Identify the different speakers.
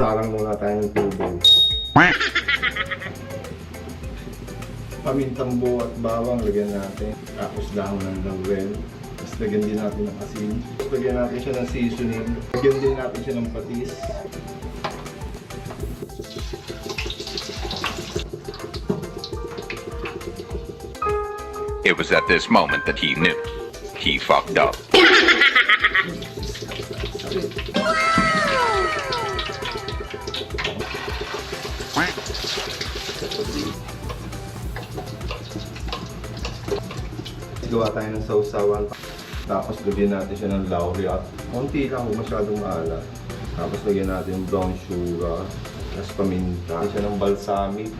Speaker 1: Sarang muna tayo ng tubig. Pamintang buo at bawang, lagyan natin. Tapos dahon ng laurel. Tapos lagyan din natin ng asin. Tapos lagyan natin siya ng seasoning. Lagyan din natin siya ng patis.
Speaker 2: It was at this moment that he knew. He fucked up.
Speaker 1: Gawa tayo ng sausawan. Tapos lagyan natin siya ng laurel. Konti lang, huwag masyadong maalat. Tapos lagyan natin yung brown sugar. Tapos paminta. Lagyan siya ng balsamic.